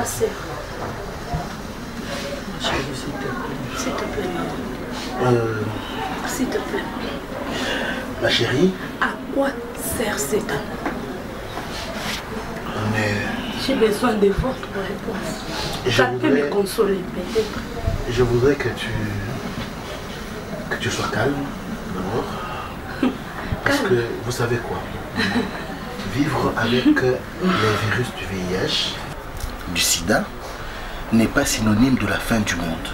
quoi sert? Ma chérie, s'il te plaît, maman. S'il te plaît. Ma chérie. À quoi sert cet amour? Mais... J'ai besoin de votre réponse. Ça peut me consoler, peut-être. Je voudrais que tu sois calme, d'abord. Parce que vous savez quoi? Vivre avec les virus du VIH, du sida, n'est pas synonyme de la fin du monde.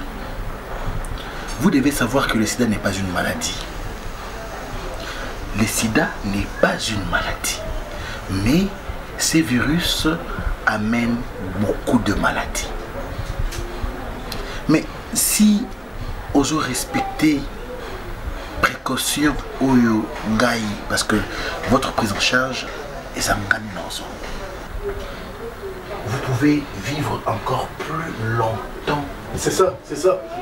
Vous devez savoir que le sida n'est pas une maladie. Le sida n'est pas une maladie. Mais ces virus amènent beaucoup de maladies. Mais si vous respectez précaution ou gaï, parce que votre prise en charge est en gagnant, vous pouvez vivre encore plus longtemps. C'est ça,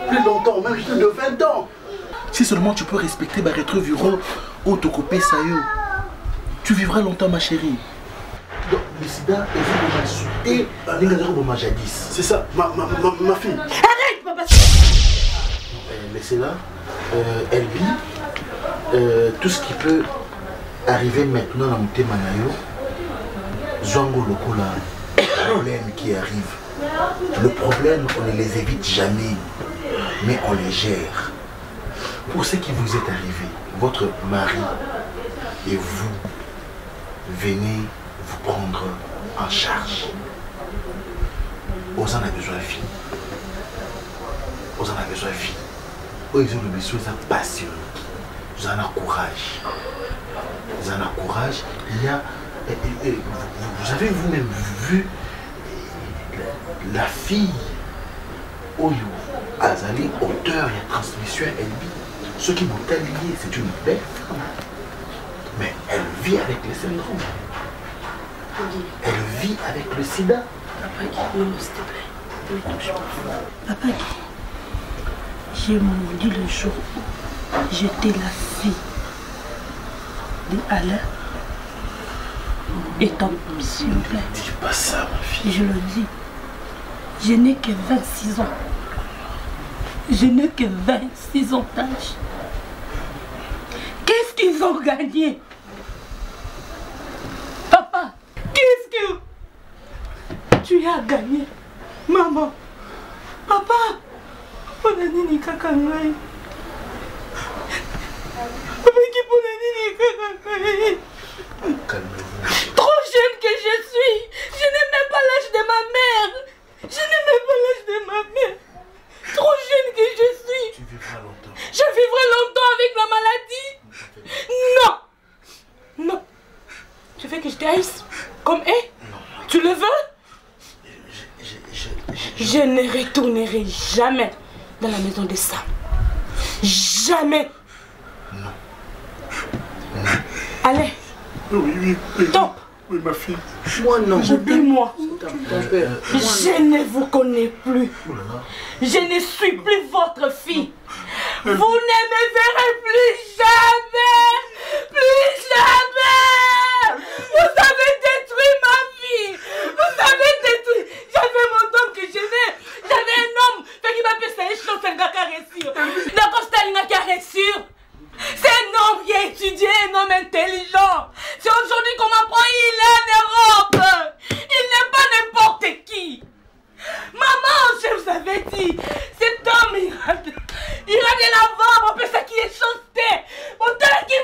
plus longtemps, même plus de 20 ans. Si seulement tu peux respecter les rétroviraux ou te couper ça, tu vivras longtemps, ma chérie. Donc, le sida est vous ma jadis. C'est ça, ma fille. Arrête, papa. Laissez-la. Elle vit. Tout ce qui peut arriver maintenant dans mon Manayo, Zwango Lokola, le problème qui arrive. Le problème, on ne les évite jamais, mais on les gère. Pour ce qui vous est arrivé, votre mari et vous venez vous prendre en charge. Vous en avez besoin de filles. Vous en avez besoin de filles. Vous avez besoin de passion. Vous en avez courage. Vous en avez courage. Il y a, vous avez vous-même vu la fille Oyo Azali, auteur et transmission LB. Ce qui vous a lié, c'est une belle femme. Mais elle vit avec le syndrome. Elle vit avec le sida. Papa Guy, non, s'il te plaît. Ne touche pas. Papa Guy, j'ai maudit le jour où j'étais la fille de Alain et Tom, s'il vous plaît. Ne dis pas ça, ma fille. Je le dis. Je n'ai que 26 ans. Je n'ai que 26 ans d'âge. Qu'est-ce qu'ils ont gagné? Papa, qu'est-ce que tu as gagné? Maman, papa, pour la nini kakangai. Papa qui pour la nini kakangai. Calmez-vous. Trop jeune que je suis. Je n'ai même pas l'âge de ma mère. Je n'ai même pas l'âge de ma mère. Trop jeune que je suis. Tu vivras longtemps. Je vivrai longtemps avec la maladie. Non. Non. Tu veux que je t'haïsse comme elle? Non. Tu le veux? Je ne retournerai jamais dans la maison de Sam. Jamais. Non. Allez. Oui. Top. Oui, ma fille. Moi non. Oublie-moi. Je ne vous connais plus. Je ne suis plus votre fille. Vous ne me verrez plus jamais. Plus jamais. Vous avez détruit ma vie. Vous avez détruit. J'avais mon homme que j'aimais. J'avais un homme qui m'appelait ça et chose, un gars qui a réussi. D'accord, Staline qui a réussi. C'est un homme qui a étudié, un homme intelligent. C'est aujourd'hui qu'on m'apprend il est en Europe. Il n'est pas n'importe qui. Maman, je vous avais dit, cet homme ira de l'avant, mon père, ça qui est chausseté. Mon père qui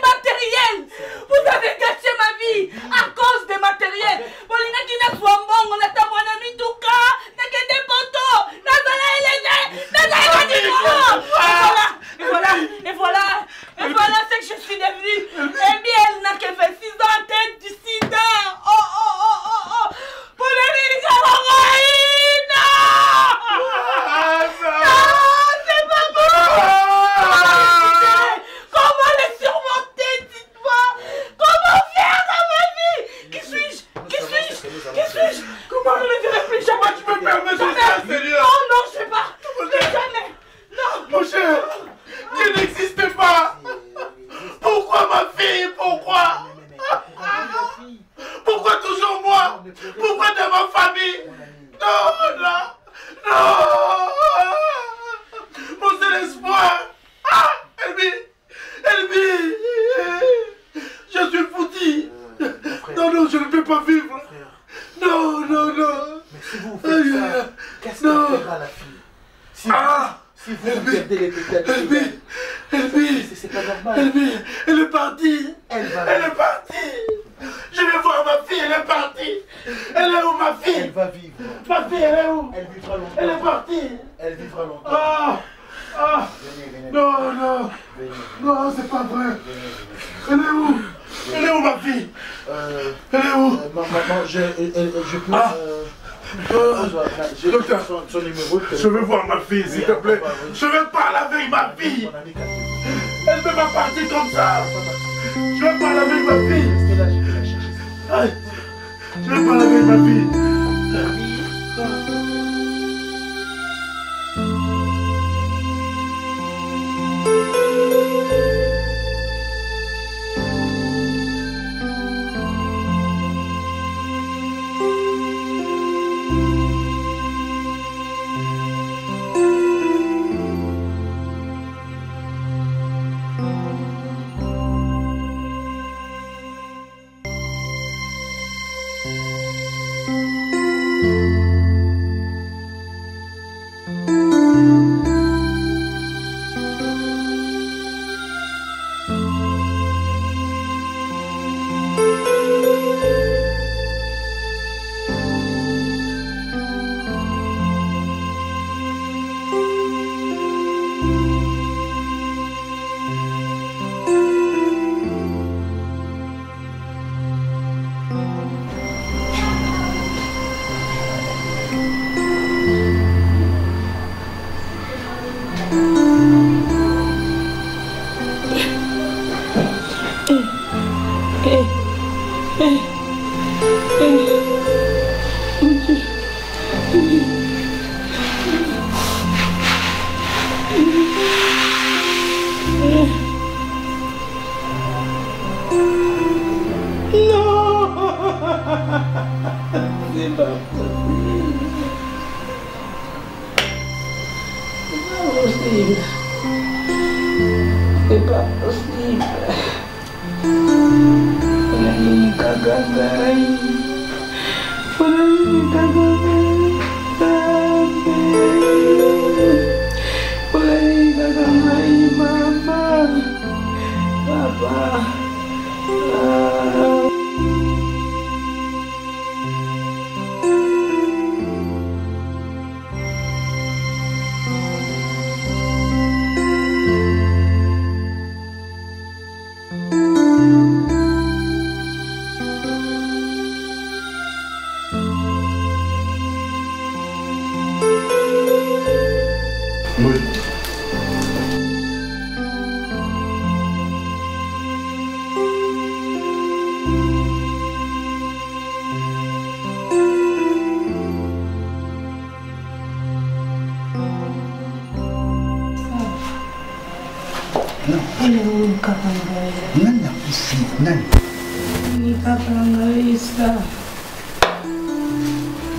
pas vivre. Non, non, non. Mais si vous faites ça, qu'est-ce qu'elle fera la fille? Si vous perdez les pétales, c'est pas normal. Elle est partie. Elle est partie. Je vais voir ma fille, elle est partie. Elle est où ma fille? Elle va vivre. Ma fille, elle est où? Elle vivra longtemps. Elle est partie. Elle vivra longtemps. Venez. Non, non, c'est pas vrai. Elle est où? Elle est où ma fille? Elle est où? Maman, je peux... Docteur, son numéro. Je veux voir ma fille, s'il te plaît. Je veux parler avec ma fille. Elle ne peut pas partir comme ça. Je veux parler avec ma fille. Je veux parler avec ma fille.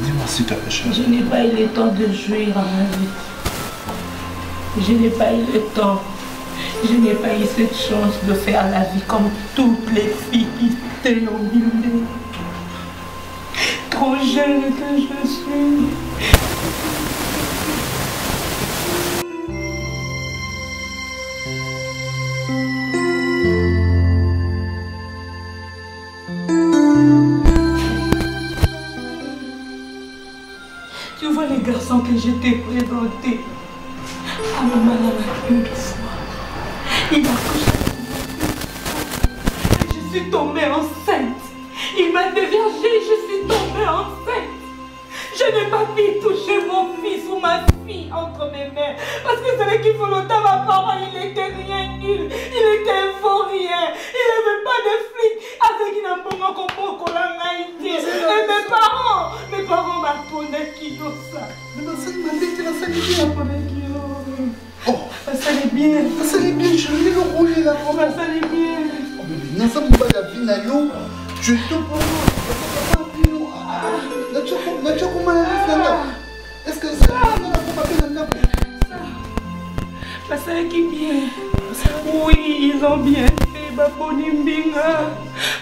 Dis-moi s'il te plaît, chérie. Je n'ai pas eu le temps de jouir en ma vie. Je n'ai pas eu le temps. Je n'ai pas eu cette chance de faire la vie comme toutes les filles qui étaient au milieu. Trop jeune que je suis. Tu vois les garçons que je t'ai présentés. À mon malade une fois. Il m'a couché avec moi. Je suis tombée enceinte. Il m'a dévergée, je suis tombée enceinte. Je n'ai pas pu toucher mon fils ou ma fille entre mes mains. Parce que celui qui volontait ma parole, il était rien nul. Il était vaurien. Il n'avait pas de flic. Avec une ambongo comme Kolanga. Et mes parents m'apprenaient qui ça. Mais dans cette manière, tu l'as sali bien. Oh, ça allait bien. Ça allait bien, je vais le rouler là. Ça allait bien. Mais ça me va la vie, Nayo. Je te prends. Est-ce que ça ça qui bien. Oui, ils ont bien fait. Baboni Mbinga.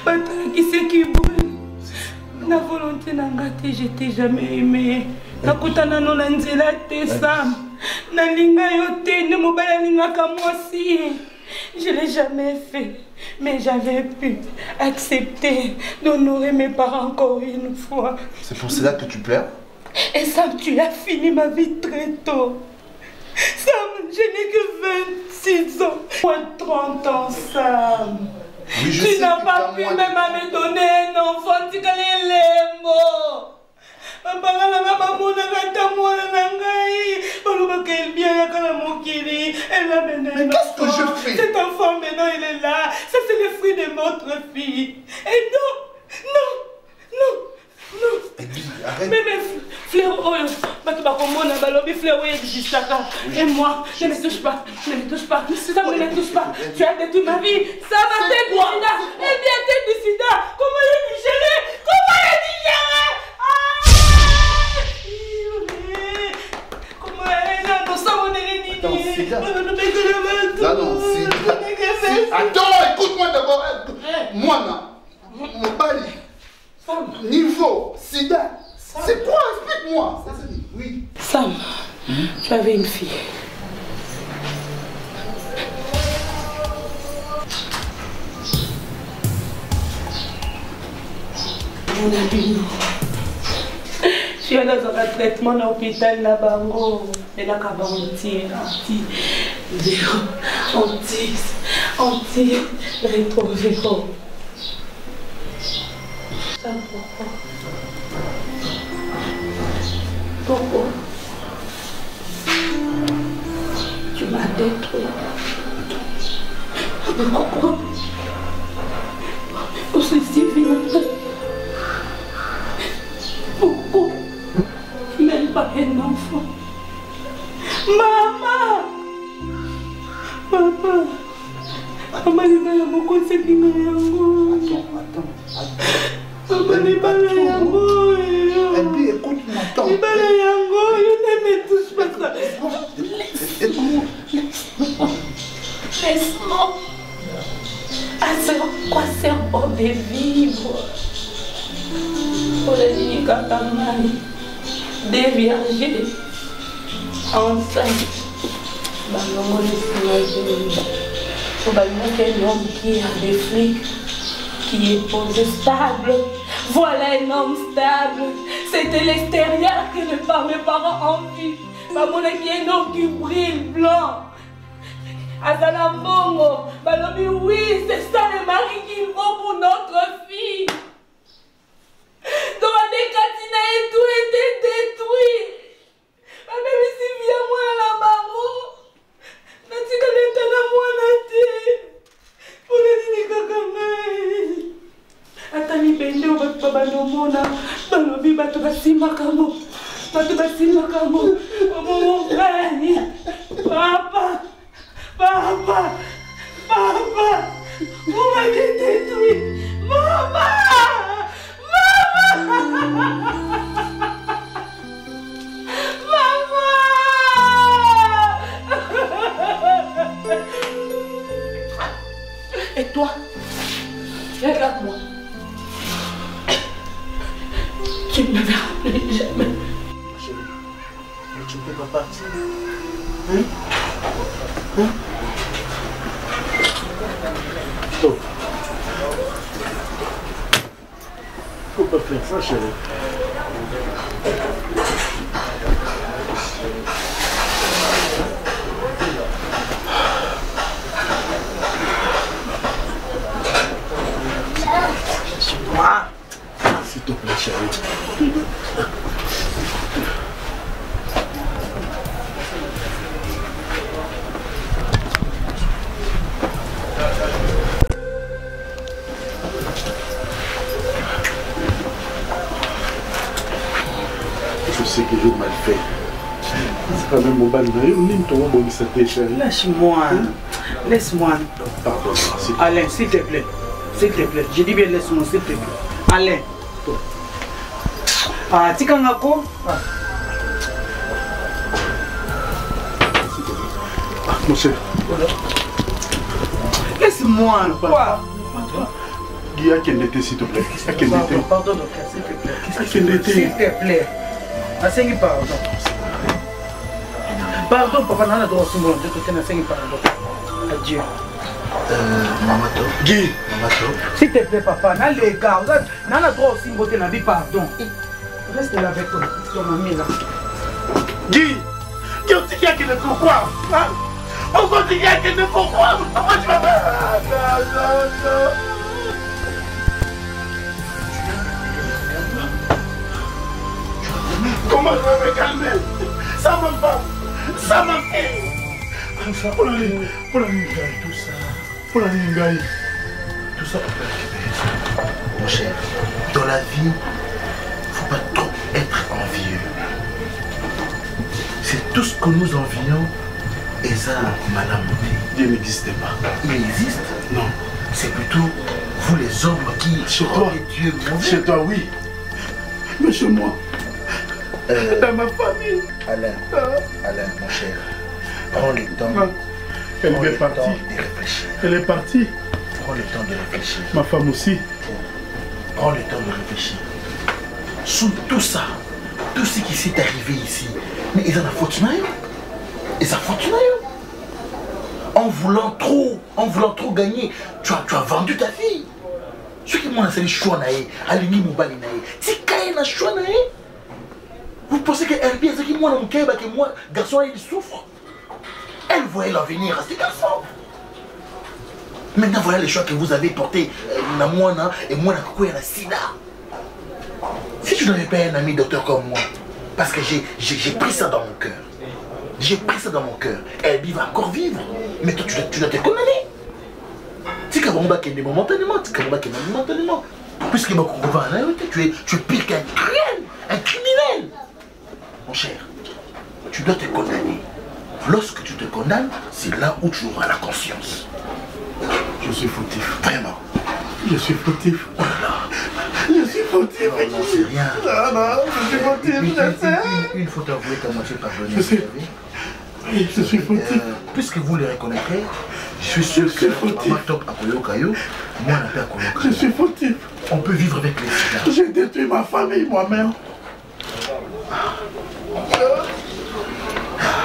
Bata qui c'est qui brûle. Na volonté n'angate, je t'ai jamais aimé. Nakutana no nanzela te Sam. Nalinga yote ne mobala lingaka moi aussi. Je l'ai jamais fait, mais j'avais pu accepter d'honorer mes parents encore une fois. C'est pour cela que tu pleures? Et Sam, tu as fini ma vie très tôt. Sam, je n'ai que 26 ans. Moins de 30 ans, Sam. Oui, tu n'as pas pu même me donner un enfant, tu connais les mots. Mais qu'est-ce que je fais? Cet enfant maintenant il est là. Ça c'est le fruit de notre fille. Et non, non, non, non. Arrête. Mais frère, et moi, je ne touche pas, ne me touche pas, ça ne me touche pas. Tu as détruit ma vie, ça m'a fait du sida. Eh bien, t'es du sida. Comment le digérer? Comment le digérer? Attends, écoute-moi d'abord. Moi, mon bali. Niveau, sida. C'est quoi? Explique-moi. Oui. Sam, tu avais une fille. Mon ami, je suis allée dans un traitement dans l'hôpital Nabango. Et là, anti-rétroviraux. Ça, pourquoi? Pourquoi? Tu m'as détruit. Pourquoi? Pour ceci, pourquoi? Même pas un enfant. Maman! Papa! Maman n'est pas là pour conseiller yango. Attends. Maman n'est pas là yango. Elle dit, écoute-moi, attends. Elle n'est pas là yango. Ne me touche pas ça. Laisse-moi. À quoi sert bon de vivre? Pour les lignes Katamani, des vierges enceintes. Faut un homme qui a des flics, qui est posé stable. Voilà un homme stable. C'était l'extérieur que ne par mes parents en vie. Mon ami est un homme qui brille blanc. Azala Mbongo, Balobi, oui, c'est ça le mari qu'il faut pour notre fille. Dans les Katina et tout était détruit. Ma bébé si vient moi à la barreau. Natika n'est à moi naté. Pour le dîner kakamai. Atani bende au bat babano mona. Balobi batu basima kamo. Batu basima kamo. Mon frère. Papa. Papa. Papa. Vous m'avez détruit. Maman. Et toi, regarde-moi. Tu ne me verras plus jamais. Chérie, mais tu ne peux pas partir. Hein? Hein? Stop. Faut pas faire ça, chérie. S'il te plaît, chérie. Je sais que j'ai mal fait. C'est pas même mon bal. Lâche-moi. Laisse-moi. Pardon. Alain, s'il te plaît. S'il te plaît. Je dis bien laisse-moi, s'il te plaît. Alain. Ah, tu as quoi? Mon cher. Laisse-moi. Quoi? Guy, Akendete, s'il te plaît. Akendete. Pardon, docteur, s'il te plaît. Akendete. S'il te plaît. Asengi, pardon. Pardon, papa, non, droit sur mon Dieu, Asengi, pardon. Adieu. Mamato. Guy. Mamato. S'il te plaît, papa, non, les gars, non, droit aussi, mon Dieu, pardon. Reste là avec toi, ton ami là. Guy. Guy, on dit qu'il y a que pourquoi? On dit qu'il y a que pourquoi? Pourquoi tu vas faire? Non. Comment je vais me calmer? Ça ma femme, ça ma fille. Pour la Ningaï, tout ça. Pour la Ningaï. Tout ça, on peut récupérer. Mon cher, dans la vie, il ne faut pas trop être envieux. C'est tout ce que nous envions et ça, madame. Dieu n'existe pas. Il existe? Non. C'est plutôt vous les hommes qui chez toi. Dieu mauvais. Chez toi, oui. Mais chez moi. Dans ma famille. Alain, mon cher, prends le temps. Elle est partie. De réfléchir. Elle est partie. Prends le temps de réfléchir. Ma femme aussi. Prends le temps de réfléchir. Sous tout ça, tout ce qui s'est arrivé ici, mais ils en ont foutu. Ils en foutu. En voulant trop gagner, tu as vendu ta fille. Ce qui m'a laissé le choix, Alini Moubali, Tikaïna choix. Vous pensez qu'elle bien ce qui moi dans que moi, garçon, il souffre. Elle voyait l'avenir à ces garçons. Maintenant, voilà les choix que vous avez portés, et moi, dans la sida. Si tu n'avais pas un ami docteur comme moi, parce que j'ai pris ça dans mon cœur. J'ai pris ça dans mon cœur. Elle va encore vivre. Mais toi, tu dois te condamner. Si Kabamba qui est momentanément, puisque tu es pire qu'un cruel, un criminel. Mon cher, tu dois te condamner. Lorsque tu te condamnes, c'est là où tu auras la conscience. Je suis fautif. Vraiment. Je suis fautif. Oh là là. Je suis fautif. Non, c'est rien. Non, je suis fautif, je sais. Une faute avouée qu'à moitié pardonnée. Je sais. Oui, je suis fautif. Puisque vous le reconnaîtrez, je suis sûr que Maman Top à Koyokayo, moi on a pas Koyokayo. Je suis fautif. On peut vivre avec les sida. J'ai détruit ma famille moi-même.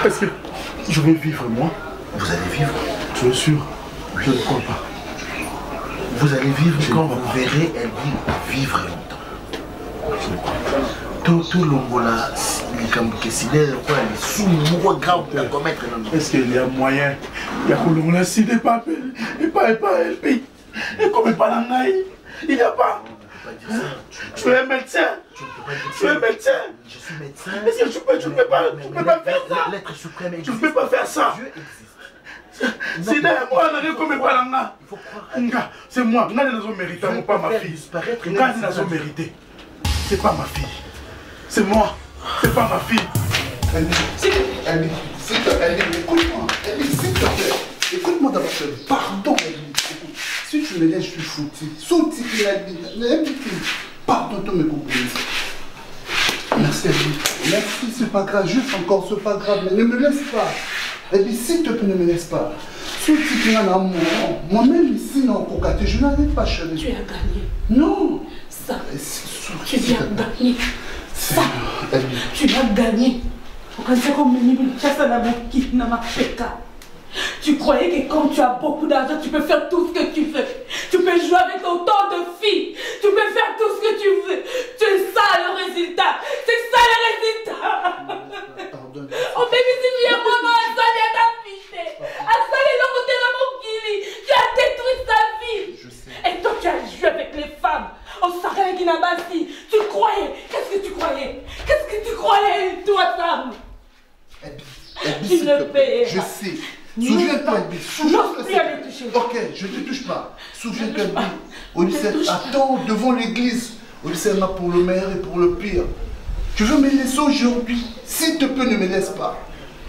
Est-ce que je vais vivre moi? Vous allez vivre? Tu es sûr? Je ne crois pas. Vous allez vivre quand vous verrez elle vivre longtemps. Je ne crois pas. Tout l'ongola, les sous-mots graves à commettre. Est-ce qu'il y a moyen? Il y a que l'on a cité pas et pas elle paye. Et comme pas la naïe, il n'y a pas. Tu es médecin. Tu es médecin. Je suis médecin. Est-ce que tu ne peux pas faire ça? L'être suprême existe. Tu ne peux pas faire ça. Dieu existe. C'est moi, on a comme pas la naïe. C'est moi. On a mérité, pas ma fille. On a mérité. C'est pas ma fille. C'est moi. C'est pas ma fille. Elle écoute-moi. S'il te plaît. Écoute-moi d'abord. Pardon, si tu me laisses, je suis foutu. Sauti, pardon, tu me comprends. Merci, Ellie. Merci, c'est pas grave. Juste encore, c'est pas grave. Mais ne me laisse pas. Ellie, s'il te plaît, ne me laisse pas. Sauti, moi-même ici, non, Kokate, je n'arrive pas, chérie. Tu as gagné. Non. Ça. Tu viens gagner. Ça. Tu as gagné. Tu croyais que quand tu as beaucoup d'argent, tu peux faire tout ce que tu veux. Tu peux jouer avec autant de filles. Tu peux faire tout ce que tu veux. C'est ça le résultat. C'est ça le résultat. Oh bébé, si tu es maman, Asali a ta fille. Asali est le côté de mon Gili. Tu as détruit sa vie. Et toi, tu as joué avec les femmes. On s'arrête avec Inabasi. Tu croyais. Qu'est-ce que tu croyais? Qu'est-ce que tu croyais, toi, femme? Tu le payes. Je sais. Souviens-toi, Elbi. Ok, je ne te touche pas. Souviens-toi, Elbi. Odyssée, attends devant l'église. Odyssée là pour le meilleur et pour le pire. Tu veux me laisser aujourd'hui? S'il te plaît, ne me laisse pas.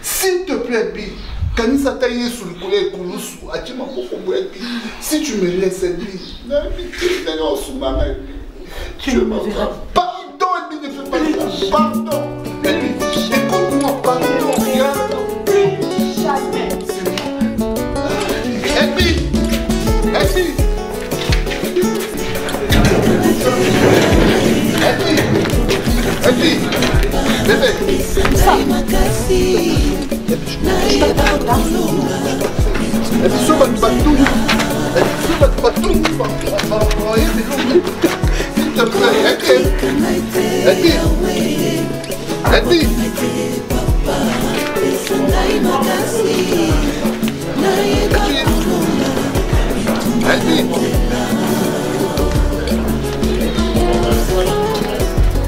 S'il te plaît, Elbi. Kanisa taillé sous le collet Koulousou. Si tu me laisses, Elbi. Tu me verras. Pardon, Elbi, ne fais pas ça. Pardon. Elbi, écoute-moi, pardon. Regarde. Jamais. Elbi! Elbi! Bébé. Ça.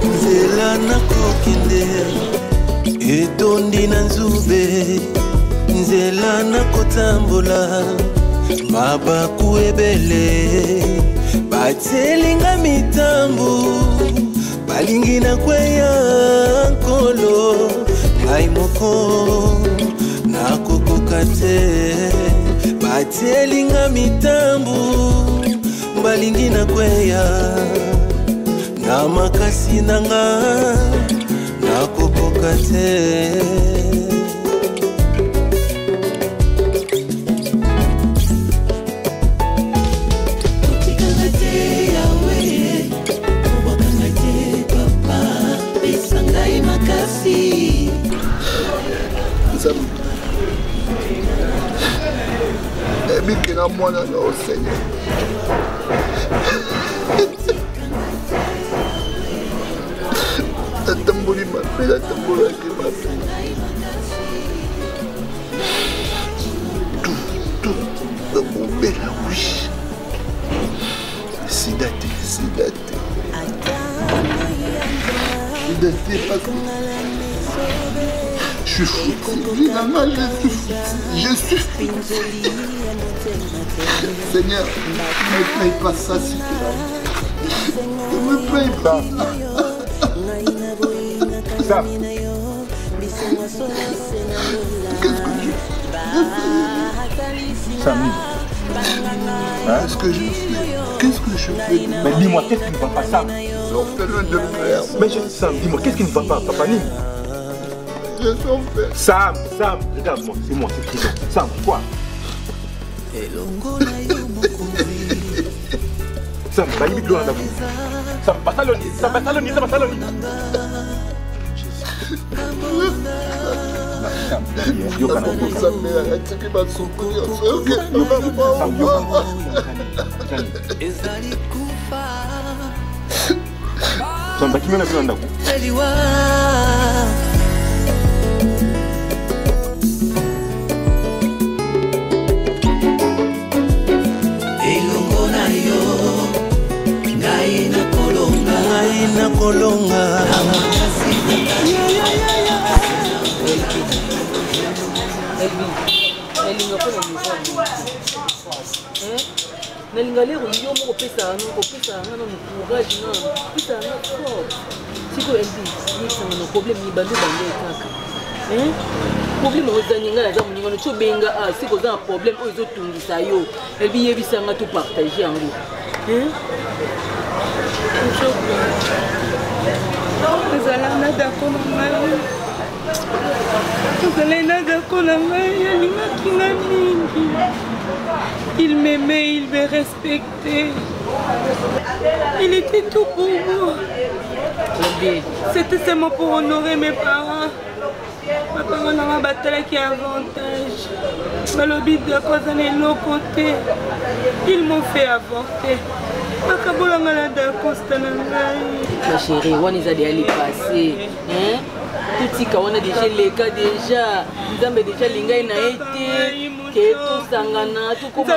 Nzela nakokende etondi na nzube nzela nakotambola mabaku ebele batielinga mitambu balingi na kweya nkolo ngai moko nakokoka te batielinga mitambu balingi na kweya na makasi nanga nakokoka te Ebikela mwana na Seigneur. Tatamboli mabe, tatambolaki mabe. Tout, mon bel oui. Sidate. Sidate parce que je suis foutu. Je suis foutu. Seigneur, ne me paye pas ça, s'il te plaît. Ne me paye pas. Ça. Qu'est-ce que je fais? Samy. Qu'est-ce que je fais? Qu'est-ce que je fais? Mais dis-moi, qu'est-ce qui ne va pas, Sam? L'orphelin de père. Mais Sam, dis-moi, qu'est-ce qui ne va pas, Papa Nîmes? Je suis en fait. Sam, regarde-moi, c'est moi, c'est Trison. Sam, quoi? Sam, baïbi gloire d'abord. Sam, Barcelone. Sam, baki mena bila ndaku. na kolonga nalinga lero yo moko pesa ngana courage na pesa ngana fort siko elbi yisanga na problème ni bande kaka problème ozani ngala za muninga no chobenga siko za problème ozo tungisa yo elbi yebisanga to partager yango Il m'aimait, il me respectait. Il était tout pour moi. C'était seulement pour honorer mes parents. Mes parents n'ont pas battu qui avantage. Mais le but de cause de l'autre côté, ils m'ont fait avorter. Ma chérie, on est allé passer. Tout on a déjà les cas déjà. Nous avons déjà les gars na été. Que tout sangana, tout comme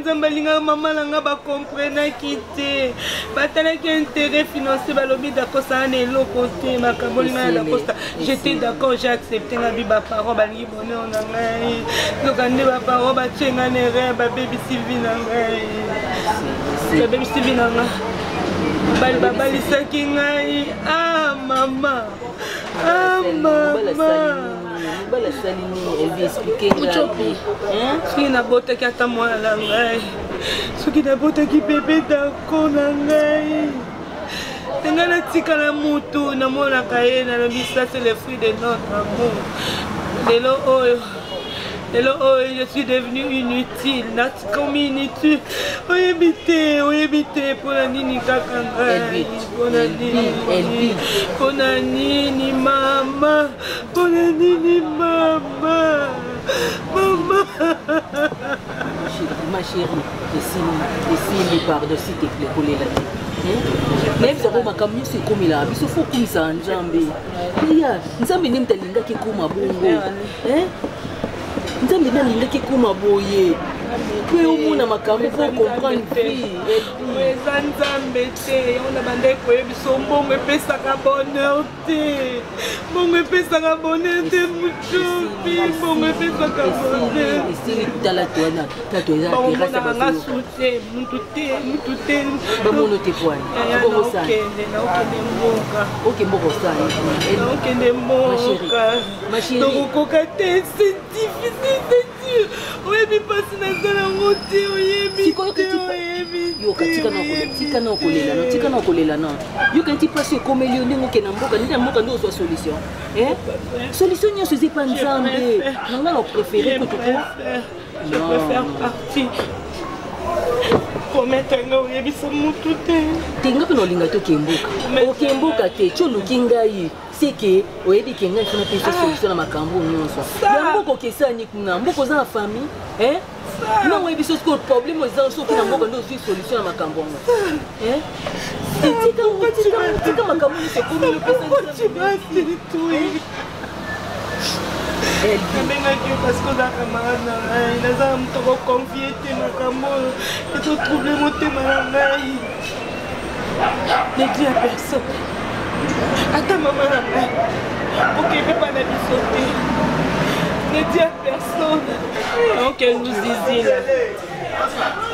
Zambalinga maman langa ba comprendre quitter. Batala qui intérêt financier balobi d'accord ça ne l'autre côté ma kabolinga la costa. J'étais d'accord, j'ai accepté la vie ba parents balingi bonné on a ngai. Donc ande ba parents ba tchenga nere ba baby Sylvie na ngai. La baby Sylvie na ngai. Bali ba bali sakingai. Ah maman. Ah maman. Bala salini elle expliquer ngapi soki nabotaki ata mwana na ngai soki nabotaki bebe dako na ngai ngai natikala mutu namonaka ye nalobi ça c'est le fruit de notre amour lelo oyo Et là, oh, je suis devenue inutile. Comme inutile. Oui, habité. Pour la nini kakanga. Pour la nini. Pour la nini, maman. Pour la nini, maman. Maman. Ma chérie, essaye pardon, s'il te plaît, coller la tête. Même si on c'est comme il a, il faut comme ça en jambe. Regarde, nous avons même talinga qui comme à bongo. Nous avons même talinga qui comme à boyer. Que au monde a ma cam, il faut comprendre vie. On a bandé quoi, ils sont bons, mais pas ça bonheur. Bon, mais pas ça bonheur de mouchoupi. Bon, mais pas ça bonheur. Et si tu as la toile, tu as la on a sauté, moutouté. Bon, on te poigne. Ok, ma chérie. Donc, c'est difficile, c'est dur. Oui, mais pas si nous allons monter. Oui, solution. Solution, je ne sais pas préféré que tu je préfère partir. Promettre que je suis moutouté. Tu n'as pas de Kemboka. c'est que oyebi kenga ifuna pesa solution na makambo nyonso yamboko kesani kuna mboko za famille non oyebi so ko problème za so kuna mboko ndo solution na makambo tika makambo ni se komi le pesa parce que la camarade n'a pas trop confié et tout troublé mon thème ne dis à personne. Attends maman, pour qu'elle ne peut pas la sauter. Ne dis à personne. Donc elle nous disait là.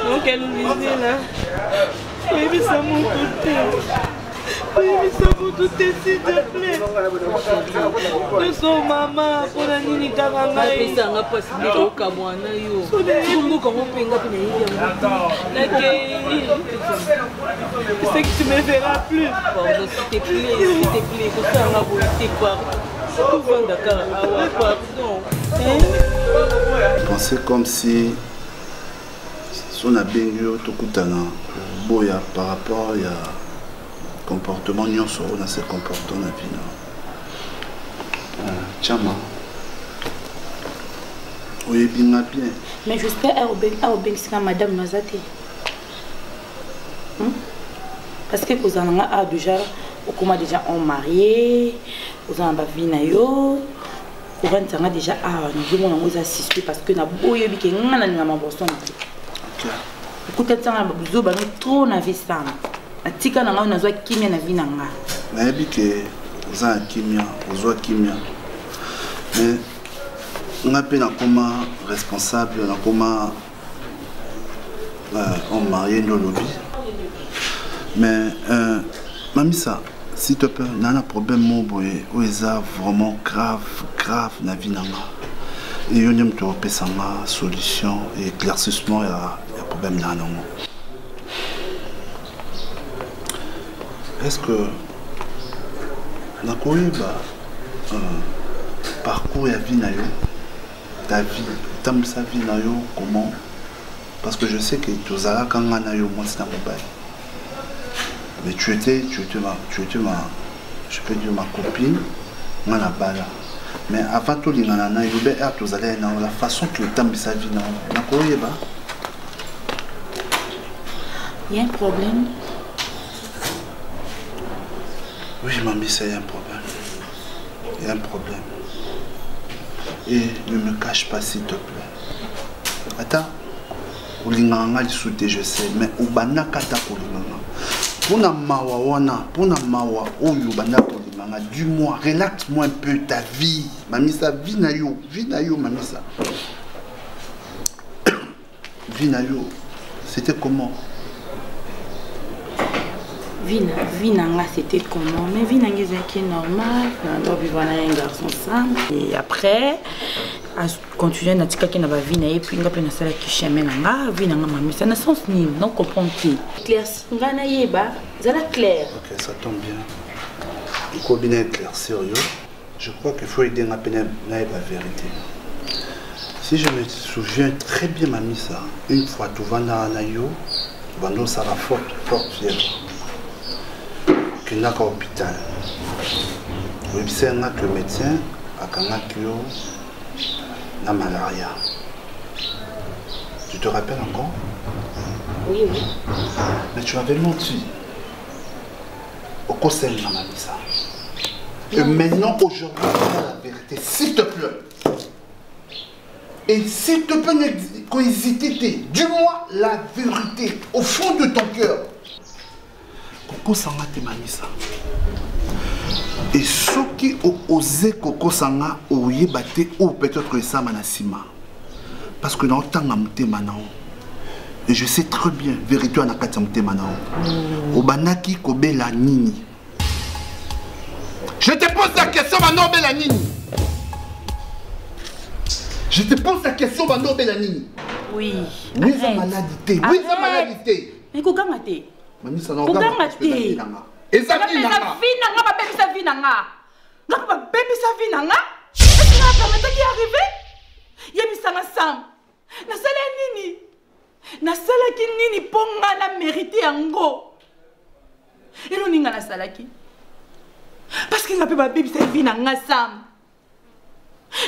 Donc elle nous disait là. Oui, mais ça monte tout. Oui, mais ça monte tout, s'il te plaît. Nous sommes maman, pour la nini karanga. Mais ça n'a pas si au Kamwana yo. Nous comment penga c'est que tu me verras plus. Pardon, s'il te plaît, comme ça on a voulu pas. Tout va d'accord. Pardon. Pensez comme si on a bien eu tout kutana boya par rapport à comportement nyonso on a ce comportement na vie chama oui bien bien mais j'espère à madame Nazate parce que vous en avez déjà comment déjà on marié vous en avez vie na yo vous en déjà nous avons assisté parce que na boye bi ke ngana na maboson écoutez ça na buzo ba trop na vie ça atika na ngao nazwa kimia na vie na nga na yebi ke za kimia ozwa kimia mais on a peine à comment responsable na comment on marié dans le lobby mais mamisa s'il te plaît nana problème mon boy ou eza vraiment grave na vie na nga et on aime te repesa ma solution et éclaircissement ya problème na nango. Est-ce que nakoyeba parcours ya vie na yo ta vie tam sa vie na yo comment parce que je sais que tozala kanga na yo moi c'est na mobile mais tu étais ma je peux dire ma copine moi na bala mais avant tout lingana na yo be tozala na la façon que tam sa vie na nakoyeba il y a un problème. Oui, mamie, c'est un problème. Il y a un problème. Et ne me cache pas, s'il te plaît. Attends. Oulinganga lisute, je sais, mais Oubana kata kolinganga. Pona mawa wana, pona mawa oyo bana kolinganga. Dis-moi, relaxe-moi un peu ta vie. Mamie, ça, vie na yo, mamie, ça. Vie na yo, c'était comment? Vinanga c'était comment mais Vinanga c'est normal on doit vivre avec un garçon ensemble et après à continuer na tika qui na ba vina et puis ngape na sala ki chemin nanga Vinanga mami ça n'a sens ni non comprendre clair ngana yeba zala clair. OK ça tombe bien il combine clair sérieux je crois qu'il faut aider na peine na la vérité Si je me souviens très bien, Mamisa, une fois tu vas dans Anayo, ça va forte fièvre. Tu n'as qu'à l'hôpital. Le médecin a la malaria. Tu te rappelles encore? Oui, oui. Mais tu avais menti. Au conseil de Mamisa. Et maintenant, aujourd'hui, la vérité, s'il te plaît. Et s'il te plaît, qu'hésiter, dis-moi la vérité au fond de ton cœur. Coco Sanga te Mamisa. Et ceux qui ont osé Coco Sanga, ont battu ou peut-être que ça manasima. Parce que dans le temps, et je sais très bien, vérité en akatamte manao. Obanaki kobela nini. Je te pose la question, Manon Belanini. Je te pose la question, Manon Belanini. Oui. Oui, c'est maladité. Oui, c'est maladité. Mais comment t'es? Mamie, ça n'a aucun pas de Et ça vit vie. Nasalaki nini ponga na mérité yango. Elo ninga nasalaki. Parce que nga pe ba baby sa vie na nga sam.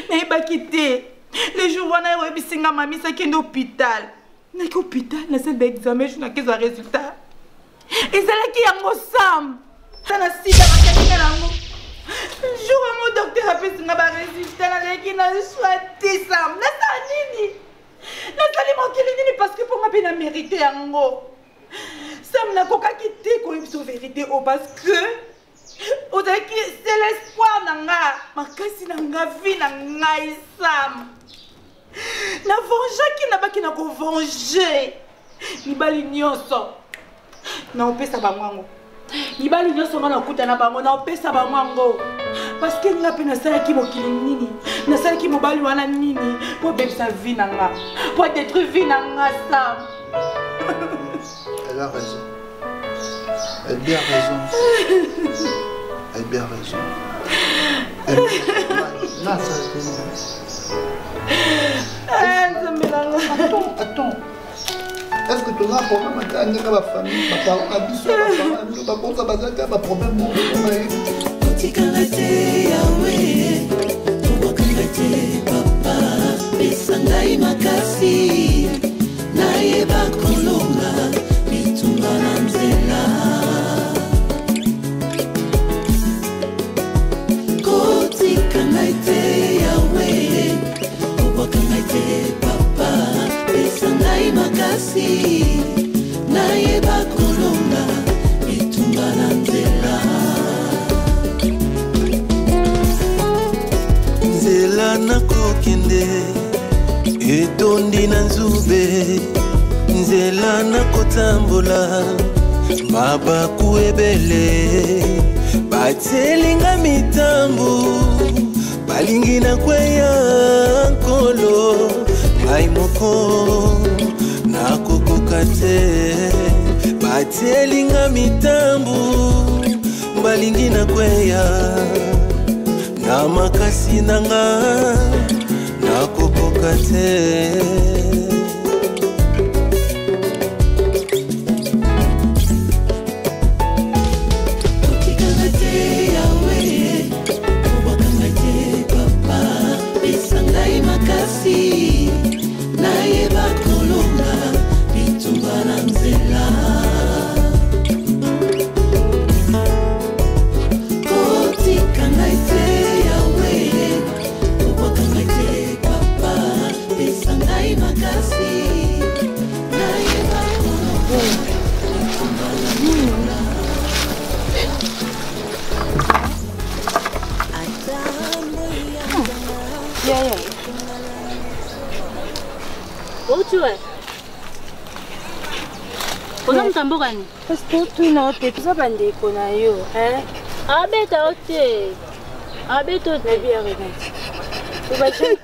Na ba quitté. Les jours wana yo bisinga mami sa kende hôpital. Na ki hôpital na sel d'examen je na kezo résultat. Ezalaki yango sam. Sana sida ba kende nango. Jour mon docteur a fait singa ba résultat na ki na choisi sam. Na sa nini? Nazali mokili nini parce que pour ma peine mérité yango. Sam na koka kité ko biso vérité o parce que o c'est l'espoir nanga makasi nanga vie nanga Sam. Na venger qui na baki na ko venger. Ni bali nyonso. Na opesa bangwango. Ni bali nyonso na kuta na bango na opesa bangwango. Parce que nga pe nasalaki mokili nini nasalaki mobali wana nini po bebisa vie nanga po détruire vie nanga Sam. Elle a raison. Elle a bien raison. Elle a bien raison. Là, ça attends. Est-ce que tu as un problème avec la famille? Ma parole a dit ça, ma problème. Tikangate yawe, wakangate papa, besangai makasi, nae bakolonga, bitumba na nzela. Kotikangate yawe, wakangate papa, besangai makasi, nae bakolonga, bitumba na nzela. Nzela nakokende etondi na nzube nzela nakotambola mabaku ebele batielinga mitambu balingi na kweya nkolo ngai moko nakokoka te batielinga mitambu balingi na kweya na makasi nanga nakokoka te. Otikangate yawe, obakangate papa, besangai makasi, naye bakolonga, bitumba na nzela. Otikangate Oza mtambo gani? Parce que tu n'as pas tout ça bandé qu'on a eu, hein? Abeta ote. Abeto te bien regarde. Tu vas chez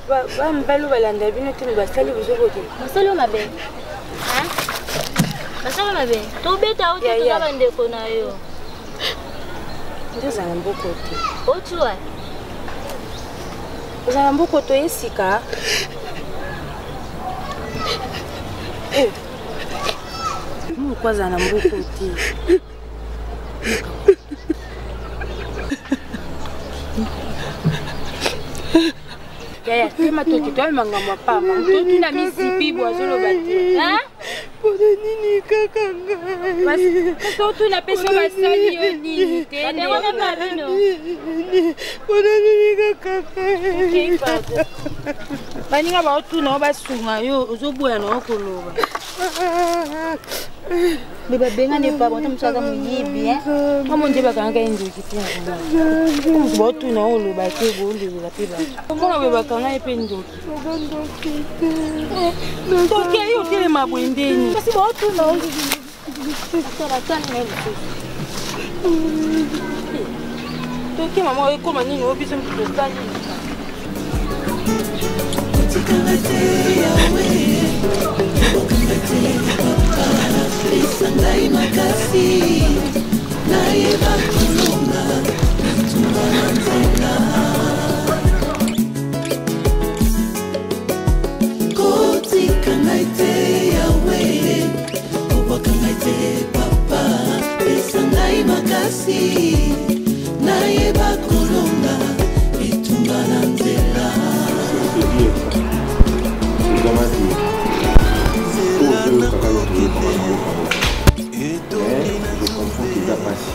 va mbalo balanda bino tu vas salir vous autres. Masalo mabe. Hein? Masalo mabe. To beta ote tout ça bandé qu'on a eu. Ndio mboko te. Otu wa. Oza mboko to esika. Pourquoi ça n'a pas côté? Yaya, tema toki toi manga mwa pamba. Toki na misipi boazolo bati. Hein? Pona nini kaka ngai? Parce que tu na pesa basali yo nini te. Wana babino. Pona nini kaka? Okay, pardon. Baninga ba otuna ba sunga yo ozoboya na okoloba. Beba benga ne pa bonta msaka muyibi hein. Kama nje bakanga indoki te. Comme ba otuna oloba te bolu la pe ba. Comment beba kanga epe ndoki? Ndoki yo tele mabwendeni. Kasi ba otuna Tara tane Toki mama ekoma nini obiso mtosali. Sangai makasi na yeba kulunga tumbana nzela koti kangaite yawe oba kangaite papa sangai makasi na yeba kulunga tumbana nzela je comprends qu'il t'a passé.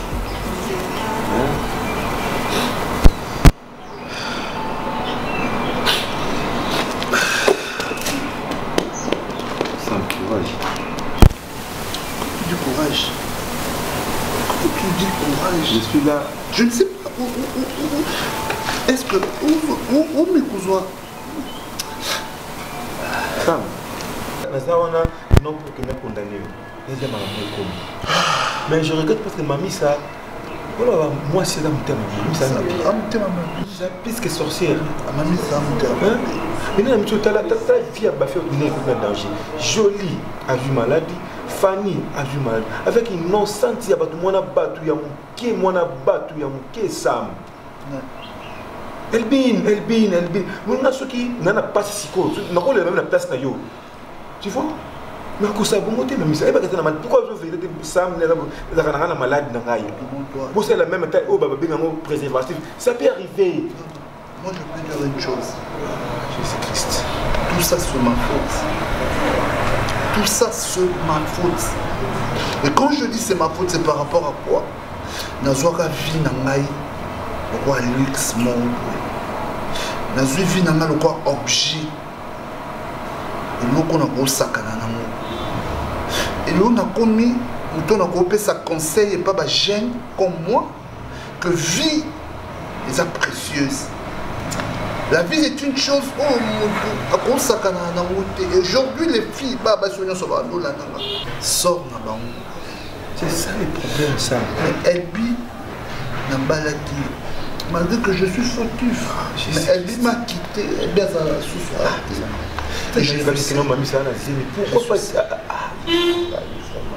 Sans courage. Du courage. Quand tu dis courage, je suis là. Je ne sais pas où. Est-ce que où mes cousins? Sam. On a non pour que nous condamnions. Mais je regrette parce que mamie ça. Voilà, moi c'est mon thème. Ça c'est plus que sorcière. Mamie ça mon thème. Mais non, tu as la fille à baffer au danger. Jolie a vu maladie. Fanny a vu maladie. Avec une innocente, il y a battu mon abattu, il y a mon abattu, il y a mon Sam. Elbin. Nous n'avons ceux qui n'ont pas si quoi. Nous n'avons même la place d'ailleurs. Tu vois? Mais pourquoi je vais Sam est malade? C'est la même taille au préservatif. Ça peut arriver. Moi je peux dire une chose. Jésus-Christ. Tout ça c'est ma faute. Tout ça c'est ma faute. Et quand je dis c'est ma faute, c'est par rapport à quoi? Nazwaka vie nangai roi luxe monde. Nazwi vie nangai le quoi objet. Et l'eau qu'on a beau sakana nango. Et l'eau n'a commis, on a coupé sa conseil et pas de gêne comme moi que vie est précieuse. La vie est une chose et aujourd'hui les filles sortent là-bas. C'est ça le problème ça. Mais elle vit dans Balaki. Malgré que je suis fautif. Mais elle m'a quitté. Elle vient à la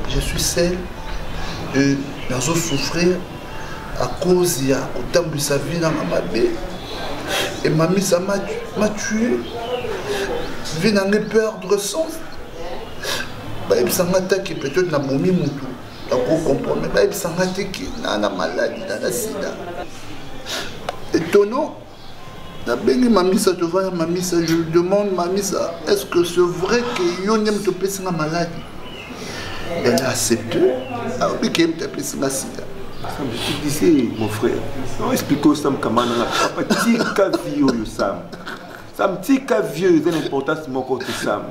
je suis celle de souffrir à cause il y a autant de sa vie dans ma vie. Et mamie ça m'a tué. Je viens de perdre sens. Il s'en attaque peut-être dans mon mimoutou. D'accord, comprendre. Mais il s'en attaque dans la maladie, dans la sida. Étonnant. Mamie ça te va, mamie ça, je lui demande, mamie ça, est-ce que c'est vrai que yon aime te passer la maladie? Elle a accepté. Ah oui, qu'elle te passer la sida. Je te disais, mon frère, non explique Sam comment on a pas tika vieux Sam. Sam tika vieux, c'est l'importance de mon côté Sam.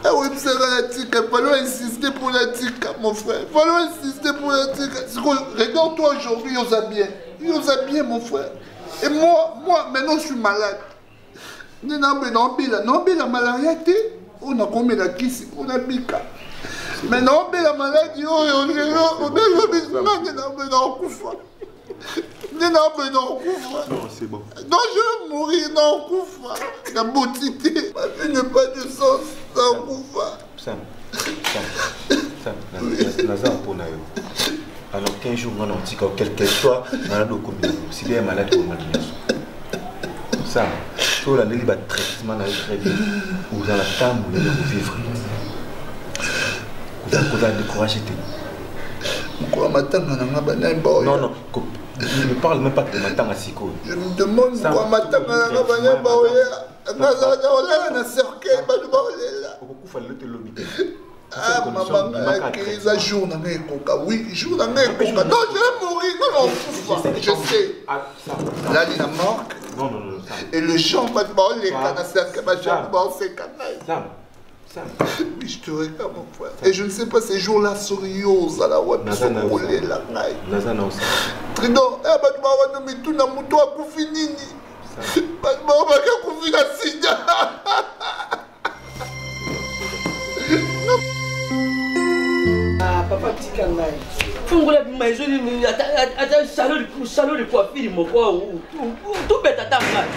Ah oui, c'est la tika, il fallait insister pour la tika, mon frère. Il fallait insister pour la tika. Regarde-toi aujourd'hui, ils ont bien, mon frère. Et moi, maintenant je suis malade. Non, la malaria, on a combien de kisi, on a bika. Maintenant, la maladie, on non, c'est bon. Non, je vais mourir dans Koufa. La beauté, ma vie n'a pas de sens dans Koufa. Sam, Nazar pour Nayo. Alors 15 jours, on a un petit quel que soit, on a un combien. Si bien malade, on a un Sam, tout la libre traitement très bien. Ou dans la table, où on vivre. Vous allez décourager. Pourquoi m'attendre à ma banane? Non, non. Je ne parle même pas de Matanga Siko. Je me demande pourquoi m'attendre à ma banane. Ah, maman, ça jour dans mes coca. Oui, jour dans mes coca. Non, je vais mourir. Non, non, je sais. Là, il y a marque. Non, non, non. Et le champ va te parler, les canasses, que ma chambre va se canal. Oui, je te regarde, mon frère. Et je ne sais pas, ces jours-là, sérieux, à la web, ils sont roulés là. Tridon, eh, bah, tu vas me tout dans mon toit, Koufinini. Bah, tu vas Koufina Signa. Ah, papa, tika ngai. Fungula maison ni ata salon de coiffure mon quoi ou tout bête ata ngai.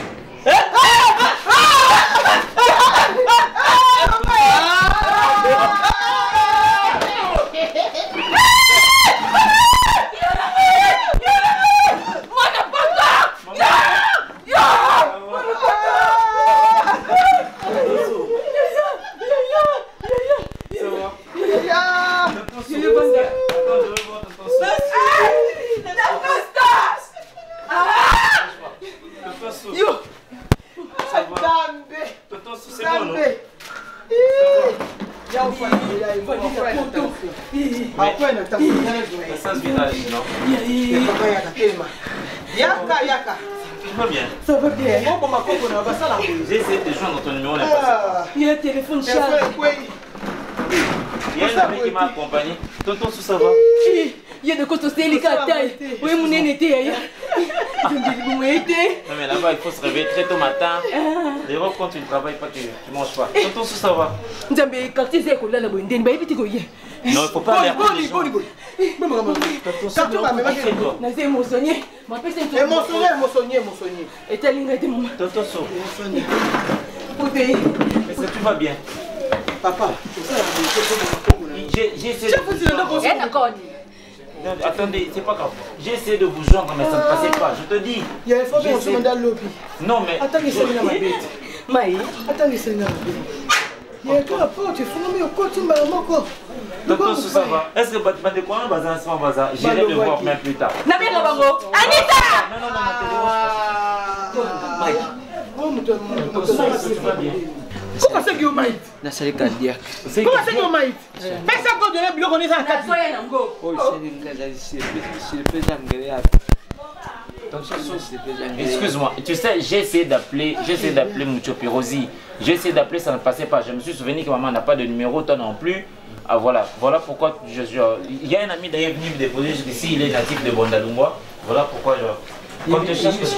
Yaka. Ça va bien. Ça va bien. J'ai essayé de joindre ton numéro, on est passé. Il y a un téléphone chargé. Il y a un ami qui m'a accompagné. Tonton, tout ça va? Il y a de quoi se les taille. Oui, mon nez était. Non, mais là-bas, il faut se réveiller très tôt matin. D'ailleurs, quand tu ne travailles pas, tu ne manges pas. Tonton, tout ça va? Non, il ne faut pas aller à les gens. Tonton, est-ce que tu vas bien? Papa, j'ai essayé de vous joindre. Non, attendez, c'est pas grave. J'ai essayé de vous joindre, mais ça ne passait pas. Je te dis. Il y a un fois qu'on se met dans le lobby. Non, mais. Attends, il s'est mis dans ma bête. Maï, attends, il s'est mis dans ma bête. Il y a un peu à porte, tu fais au côté, mais encore. Tonton, ça va. Est-ce que tu vas te quoi, bazar, c'est pas bazar? J'irai le voir même plus tard. Namir Labango. Anita! Non, non, non, Tonton, ça va bien. Comment c'est que vous m'avez na sali cardiaque. Comment c'est que vous m'avez mais ça peut donner bloc on est à 4 oh c'est excuse-moi, tu sais, j'ai essayé d'appeler Mucho Pirosi. J'ai essayé d'appeler, ça ne passait pas. Je me suis souvenu que maman n'a pas de numéro, toi non plus. Ah voilà, voilà pourquoi il y a un ami d'ailleurs venu me déposer jusqu'ici, il est natif de Bondalungwa. Voilà pourquoi je... Quand tu cherches...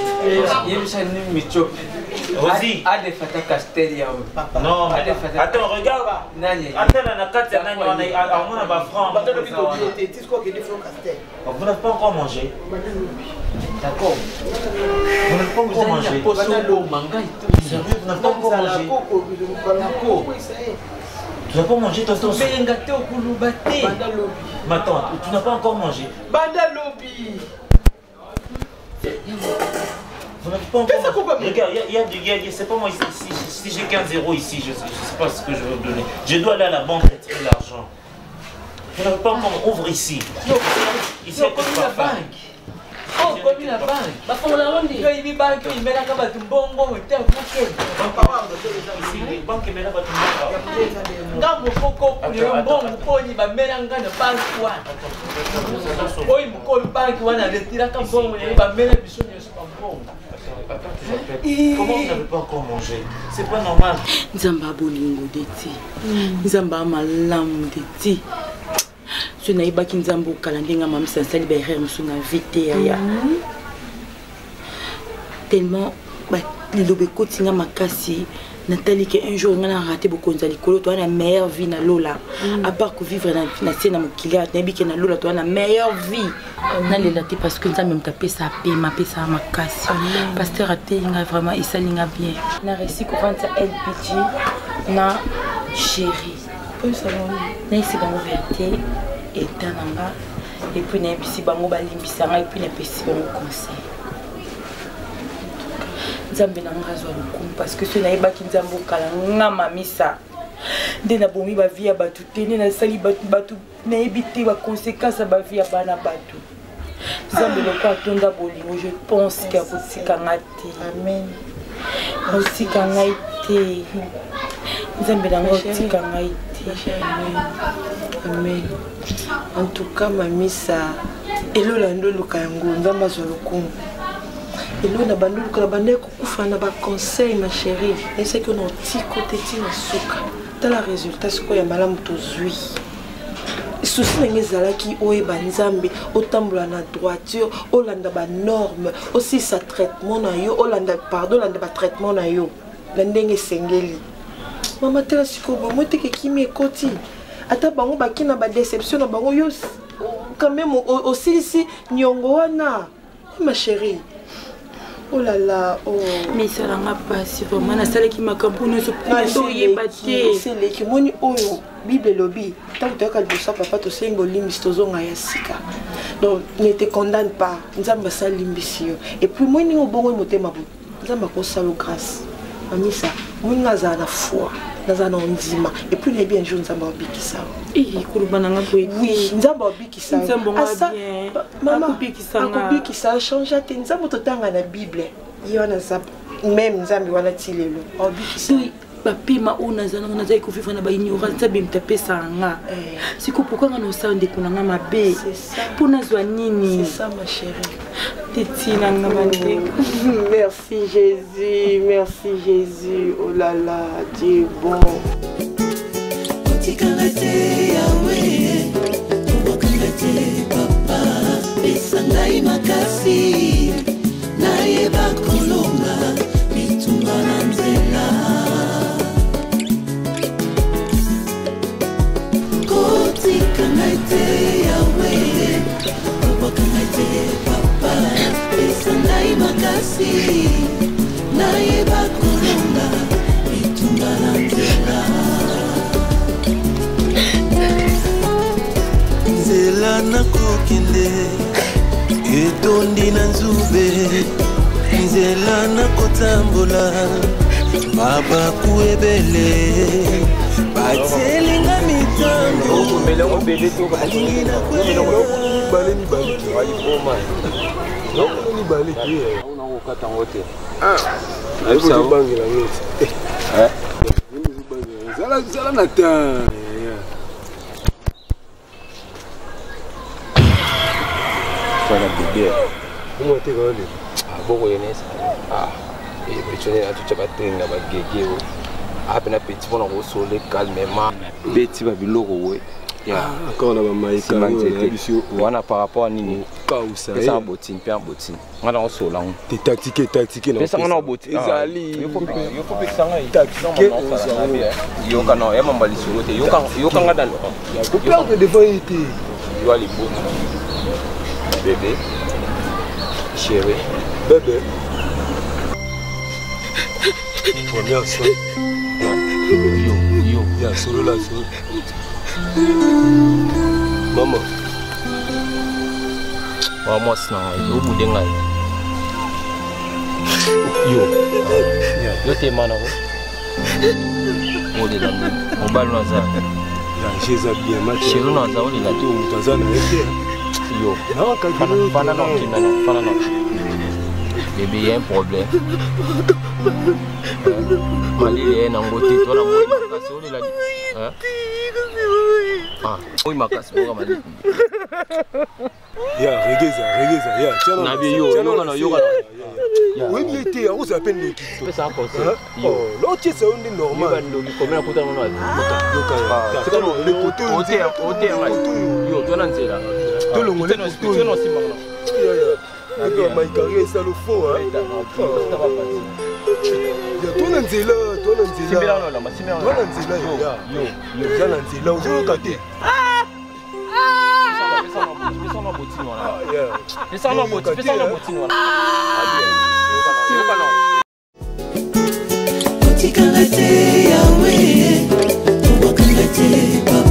Rosie. Non, attends, regarde. Attends, on a 4 on a pas franc. Vous n'avez pas encore mangé. D'accord. Vous n'avez pas encore mangé. Vous n'avez pas encore mangé. Tu n'as pas mangé ton toast. Mais attends, tu n'as pas encore mangé. Vous n'avez pas encore mangé. Regarde, il y a du gars, c'est pas moi ici. Si j'ai 15 € ici, je ne sais pas ce que je vais vous donner. Je dois aller à la banque retirer l'argent. Vous n'avez pas encore, ouvre ici. Ici, il y a quelque part. Oh, comme la banque. Bah, pour la ronde, il y a une banque, il met la cabane, un bon, il était un bouquet. Ici, les banques, il met la cabane. Dans mon coco, il y a un bon, il va mettre un gars de banque. Oui, mon banque, il va retirer un bon, il va mettre un bichon sur un bon. Comment vous n'avez pas encore mangé? C'est pas normal. Nzamba bolingo deti. Nzamba malamu deti. Ce n'est pas qu'il nzambo kalandinga mam sansali ba erreur musunga vite ya. Tellement ba lilobe kotinga makasi Nathalie que un jour on a raté beaucoup de likolo toi la meilleure vie na lola à part que vivre na scène mon kilia nabi que na lola toi la meilleure vie na lelate parce que ça même tapé ça pema pesa makasi pasteur atenga vraiment il salinga bien na réussi ko vendre LPG na chérie pour ça na ici dans vérité et tananga et puis na bisi bango balimbisa et puis na pesi bango conseil Nzambe na ngazwa lukumu parce que ce n'est pas qui nzambo kala nga mamisa nde nabomi bavie ya bato te nde nasali bato nayebi te baconséquence ya bavie ya bana bato nzambe loko atonda bolingo je pense ke akotika nga te amen akotika ngai te nzambe nango akotika ngai te amen en tout cas mamisa elolanda oluka yango nzambe azwa lokumu elo na bandoluka na bande kokufa na baconseil ma chérie esaki ona otiko te ntina suka tala résultat sikoyo ya malamu tozwi susi ndenge ezalaki oyeba nzambe otambola na droiture olanda banorme osisa traitement na yo olanda batraitement na yo na ndenge esengeli mama tala sikoyo bango teke kimi ekoti ata bango baki na badéception na bango yo quand même osilisi niongo wana ma chérie. Oh là là, oh. Mais ça n'a pas si vraiment na sala ki makambo no so pour yeba te. C'est les qui moni oyo Bible lobby. Tant que tu as dit ça papa to sengo limbi tozonga ya sika. Donc ne te condamne pas. Nzamba sa limbisio. Et puis moi ni obongo motema bu. Nzamba ko salo grâce. Amisa, moi ngaza na foi. Naza na ondima. Et puis ne bien jour nzamba obikisa. Kulubana nga ko oui, nzamba obikisa. Nzamba nga bien. Maman akobikisa change te nzamba totanga na Bible. Yona zap même nzambi wana tilelo. Obikisa. Bapima ona zana on a vivre na ba ignorance ça bim taper ça nga. Siko pourquoi nga no sa ndeko na nga mabe. C'est ça. Pour na zwa nini? C'est ça ma chérie. Tetina nga mandeko. Merci Jésus, merci Jésus. Oh là là, Dieu bon. Otikalate yawe, obokalate papa, besangai makasi, naye bakolonga, bitumba na nzela. Otikalate yawe, obokalate papa, besangai makasi, naye bakolonga, bitumba na nzela. Nzela nakokende etondi na nzube nzela nakotambola mabaku ebele batielinga mitambo balingi na Sana bébé. Comment tu vas aller? Ah bon, on est ça. Et puis tu es à tout battre na ba gege. Ah ben petit bon on soleil calmement. Petit ba biloko we. Ya. Encore na ba maïka. Wana par rapport à nini? Ka usa. Ça botine, bien botine. Ngana on solang. T'es tactique na. Ça ngana botine. Ezali. Il faut que ça ngaille. Tactique. Yo kana ya mambali solo te. Yo kan ngada. Ya ko perdre devant été. Yo ali bon. Bébé, chérie, bébé. Première soirée. Yo. Ya solo là, solo. Maman. Maman, c'est un bout de ngai. Yo t'es mana ko. Mo de la mo bal na za. Ya Jésus bien match. Chérie na za o de la tu au Tanzanie été. Yo, non. Bébé, il y a un problème. Mali, il y a un angoté. Toi, la ah, oui, ma casse, moi, Mali. Ya, regarde, ya. Tiens, Nabi, yo. Oui, il était, on s'appelle le qui. C'est un conseil. Oh, l'autre, c'est un normal. Combien de temps on a? C'est comme le poteau. Yo, toi, non, c'est là. Tout le monde est là. Regarde, ma carrière, c'est le fond. Toi, non, c'est là. Otikalate yawe, obokalate papa.